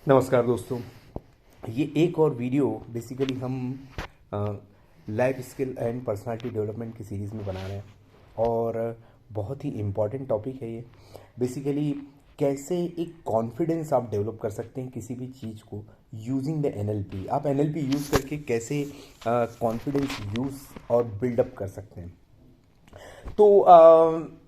नमस्कार दोस्तों। ये एक और वीडियो बेसिकली हम life skill and personality development की सीरीज़ में बना रहे हैं और बहुत ही इम्पॉर्टेंट टॉपिक है ये। बेसिकली कैसे एक कॉन्फिडेंस आप डेवलप कर सकते हैं किसी भी चीज़ को यूजिंग द एनएलपी। आप एनएलपी यूज़ करके कैसे कॉन्फिडेंस यूज़ और बिल्डअप कर सकते हैं। तो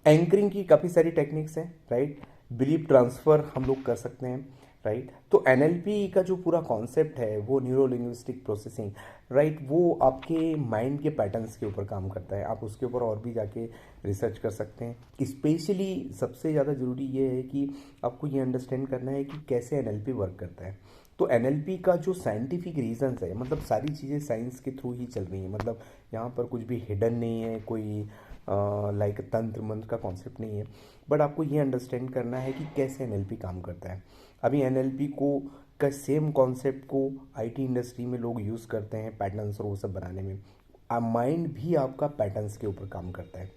एंकरिंग की काफ़ी सारी टेक्निक्स हैं, राइट। बिलीव ट्रांसफ़र हम लोग कर सकते हैं, राइट। तो एनएलपी का जो पूरा कॉन्सेप्ट है वो न्यूरो लिंग्विस्टिक प्रोसेसिंग, राइट, वो आपके माइंड के पैटर्न्स के ऊपर काम करता है। आप उसके ऊपर और भी जाके रिसर्च कर सकते हैं। स्पेशली सबसे ज़्यादा ज़रूरी ये है कि आपको ये अंडरस्टैंड करना है कि कैसे एनएलपी वर्क करता है। तो एनएलपी का जो साइंटिफिक रीजंस है, मतलब सारी चीज़ें साइंस के थ्रू ही चल रही हैं। मतलब यहाँ पर कुछ भी हिडन नहीं है, कोई लाइक तंत्र मंत्र का कॉन्सेप्ट नहीं है। बट आपको ये अंडरस्टैंड करना है कि कैसे एनएलपी काम करता है। अभी एनएलपी को का सेम कॉन्सेप्ट को आईटी इंडस्ट्री में लोग यूज़ करते हैं पैटर्न्स और वो सब बनाने में। माइंड भी आपका पैटर्न्स के ऊपर काम करता है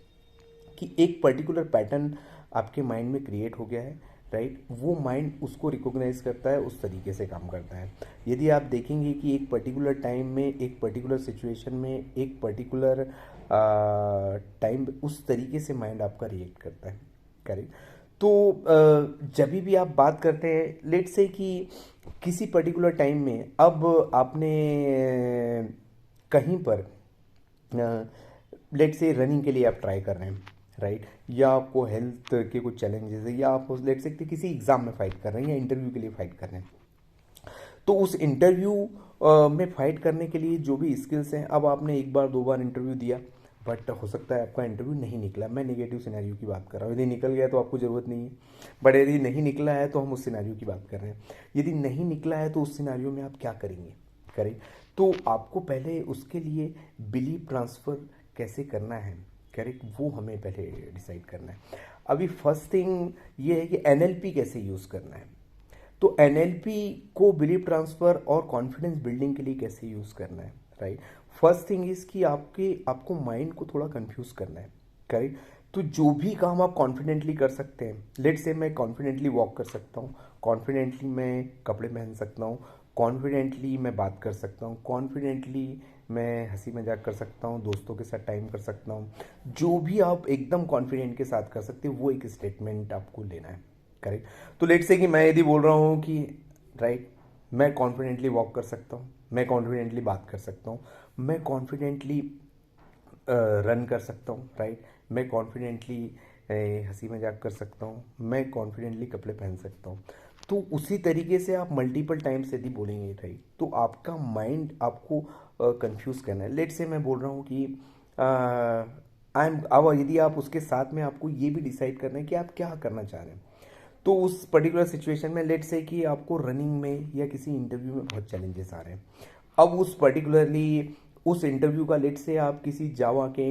कि एक पर्टिकुलर पैटर्न आपके माइंड में क्रिएट हो गया है, राइट। वो माइंड उसको रिकॉग्नाइज करता है, उस तरीके से काम करता है। यदि आप देखेंगे कि एक पर्टिकुलर टाइम में, एक पर्टिकुलर सिचुएशन में, एक पर्टिकुलर टाइम उस तरीके से माइंड आपका रिएक्ट करता है, करेक्ट। तो जब भी आप बात करते हैं, लेट्स से कि किसी पर्टिकुलर टाइम में अब आपने कहीं पर लेट से रनिंग के लिए आप ट्राई कर रहे हैं, राइट, या आपको हेल्थ के कुछ चैलेंजेस है, या आप लेट से किसी एग्ज़ाम में फाइट कर रहे हैं या इंटरव्यू के लिए फाइट कर रहे हैं। तो उस इंटरव्यू में फाइट करने के लिए जो भी स्किल्स हैं, अब आपने एक बार दो बार इंटरव्यू दिया, बट हो सकता है आपका इंटरव्यू नहीं निकला। मैं नेगेटिव सिनेरियो की बात कर रहा हूँ। यदि निकल गया तो आपको ज़रूरत नहीं है, बट यदि नहीं निकला है तो हम उस सिनेरियो की बात कर रहे हैं। यदि नहीं निकला है तो उस सिनेरियो में आप क्या करेंगे, करें। तो आपको पहले उसके लिए बिलीव ट्रांसफ़र कैसे करना है, करेक्ट, वो हमें पहले डिसाइड करना है। अभी फर्स्ट थिंग ये है कि एनएलपी कैसे यूज़ करना है। तो एनएलपी को बिलीव ट्रांसफ़र और कॉन्फिडेंस बिल्डिंग के लिए कैसे यूज़ करना है, राइट। फर्स्ट थिंग इज़ कि आपको माइंड को थोड़ा कंफ्यूज करना है, करेक्ट। तो जो भी काम आप कॉन्फिडेंटली कर सकते हैं, लेट से मैं कॉन्फिडेंटली वॉक कर सकता हूँ, कॉन्फिडेंटली मैं कपड़े पहन सकता हूँ, कॉन्फिडेंटली मैं बात कर सकता हूँ, कॉन्फिडेंटली मैं हंसी मजाक कर सकता हूँ, दोस्तों के साथ टाइम कर सकता हूँ। जो भी आप एकदम कॉन्फिडेंट के साथ कर सकते हो, वो एक स्टेटमेंट आपको लेना है, करेक्ट। तो लेट से कि मैं यदि बोल रहा हूँ कि राइट, मैं कॉन्फिडेंटली वॉक कर सकता हूँ, मैं कॉन्फिडेंटली बात कर सकता हूँ, मैं कॉन्फिडेंटली रन कर सकता हूँ, राइट, मैं कॉन्फिडेंटली हंसी मजाक कर सकता हूँ, मैं कॉन्फिडेंटली कपड़े पहन सकता हूँ। तो उसी तरीके से आप मल्टीपल टाइम्स यदि बोलेंगे, राइट, तो आपका माइंड आपको कंफ्यूज करना है। लेट से मैं बोल रहा हूँ कि आई एम, अब यदि आप उसके साथ में आपको ये भी डिसाइड करना है कि आप क्या करना चाह रहे हैं। तो उस पर्टिकुलर सिचुएशन में लेट से कि आपको रनिंग में या किसी इंटरव्यू में बहुत चैलेंजेस आ रहे हैं। अब उस पर्टिकुलरली उस इंटरव्यू का लेट से आप किसी जावा के,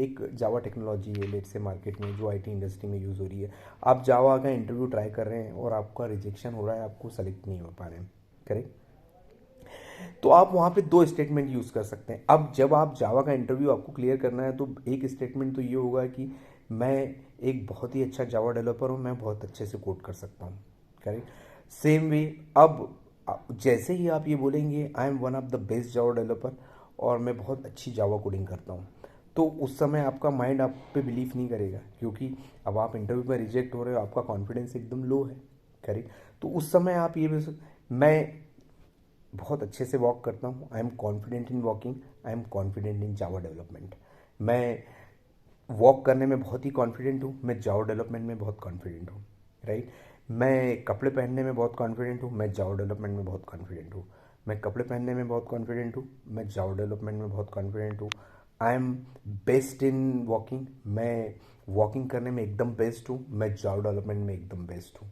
एक जावा टेक्नोलॉजी है लेट से मार्केट में जो आईटी इंडस्ट्री में यूज़ हो रही है। आप जावा का इंटरव्यू ट्राई कर रहे हैं और आपका रिजेक्शन हो रहा है, आपको सेलेक्ट नहीं हो पा रहे हैं, करेक्ट। तो आप वहाँ पे दो स्टेटमेंट यूज़ कर सकते हैं। अब जब आप जावा का इंटरव्यू आपको क्लियर करना है, तो एक स्टेटमेंट तो ये होगा कि मैं एक बहुत ही अच्छा जावा डेवलपर हूँ, मैं बहुत अच्छे से कोड कर सकता हूँ, करेक्ट। सेम वे, अब जैसे ही आप ये बोलेंगे I am one of the best Java developer और मैं बहुत अच्छी जावा कोडिंग करता हूँ, तो उस समय आपका माइंड आप पे बिलीव नहीं करेगा, क्योंकि अब आप इंटरव्यू में रिजेक्ट हो रहे हो, आपका कॉन्फिडेंस एकदम लो है, करेक्ट। तो उस समय आप ये मैं बहुत अच्छे से वॉक करता हूँ, I am confident in walking, I am confident in Java development. मैं वॉक करने में बहुत ही कॉन्फिडेंट हूँ, मैं जावा डेवलपमेंट में बहुत कॉन्फिडेंट हूँ, राइट। मैं कपड़े पहनने में बहुत कॉन्फिडेंट हूँ, मैं जावा डेवलपमेंट में बहुत कॉन्फिडेंट हूँ। मैं कपड़े पहनने में बहुत कॉन्फिडेंट हूँ, मैं जावा डेवलपमेंट में बहुत कॉन्फिडेंट हूँ। I am best in walking, मैं वॉकिंग करने में एकदम बेस्ट हूँ, मैं जावा डेवलपमेंट में एकदम बेस्ट हूँ,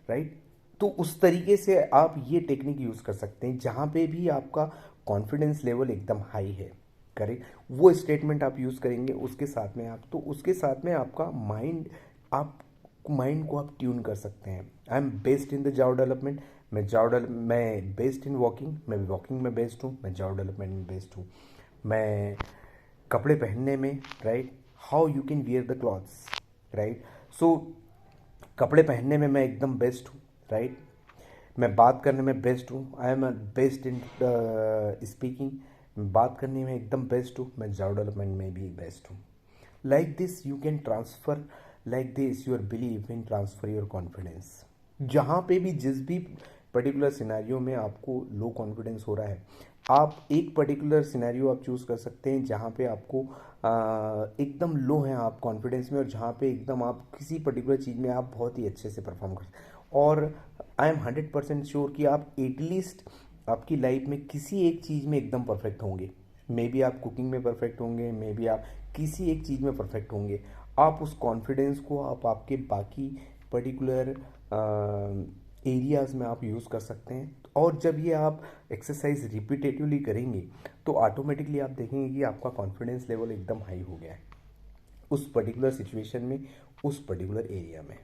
राइट। तो उस तरीके से आप ये टेक्निक यूज़ कर सकते हैं जहाँ पे भी आपका कॉन्फिडेंस लेवल एकदम हाई है, करेक्ट। वो स्टेटमेंट आप यूज़ करेंगे उसके साथ में, आप तो उसके साथ में आपका माइंड, आप माइंड को आप ट्यून कर सकते हैं। I am best in the Java development, मैं बेस्ट इन वॉकिंग, मैं वॉकिंग में बेस्ट हूँ, मैं जावा डेवलपमेंट में बेस्ट हूँ। मैं कपड़े पहनने में, right, how you can wear the clothes, right. So कपड़े पहनने में मैं एकदम बेस्ट हूँ, राइट। मैं बात करने में बेस्ट हूँ, I am best in speaking, बात करने में एकदम बेस्ट हूँ, मैं जॉब डेवलपमेंट में भी बेस्ट हूँ। Like this you can transfer, like this your believe in transfer your confidence. जहाँ पे भी जिस भी पर्टिकुलर सिनेरियो में आपको लो कॉन्फिडेंस हो रहा है, आप एक पर्टिकुलर सिनेरियो आप चूज़ कर सकते हैं जहाँ पे आपको एकदम लो हैं आप कॉन्फिडेंस में, और जहाँ पे एकदम आप किसी पर्टिकुलर चीज़ में आप बहुत ही अच्छे से परफॉर्म कर सकते हैं। और आई एम 100% श्योर कि आप एटलीस्ट आपकी लाइफ में किसी एक चीज़ में एकदम परफेक्ट होंगे। मे बी आप कुकिंग में परफेक्ट होंगे, मे बी आप किसी एक चीज़ में परफेक्ट होंगे। आप उस कॉन्फिडेंस को आप आपके बाकी पर्टिकुलर एरियाज़ में आप यूज़ कर सकते हैं। और जब ये आप एक्सरसाइज रिपीटेटिवली करेंगे तो ऑटोमेटिकली आप देखेंगे कि आपका कॉन्फिडेंस लेवल एकदम हाई हो गया है उस पर्टिकुलर सिचुएशन में, उस पर्टिकुलर एरिया में,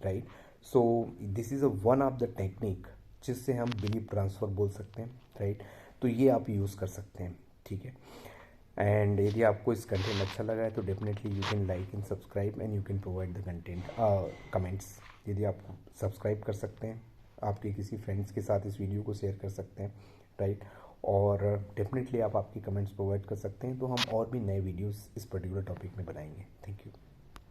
right. So this is a one of the technique जिससे हम बिलीव ट्रांसफ़र बोल सकते हैं, राइट। तो ये आप यूज़ कर सकते हैं, ठीक है। एंड यदि आपको इस कंटेंट अच्छा लगा है तो definitely you can like and subscribe and you can provide the content comments. यदि आप सब्सक्राइब कर सकते हैं, आपके किसी फ्रेंड्स के साथ इस वीडियो को शेयर कर सकते हैं, राइट। और डेफिनेटली आप आपकी कमेंट्स प्रोवाइड कर सकते हैं, तो हम और भी नए वीडियोस इस पर्टिकुलर टॉपिक में बनाएंगे। Thank you.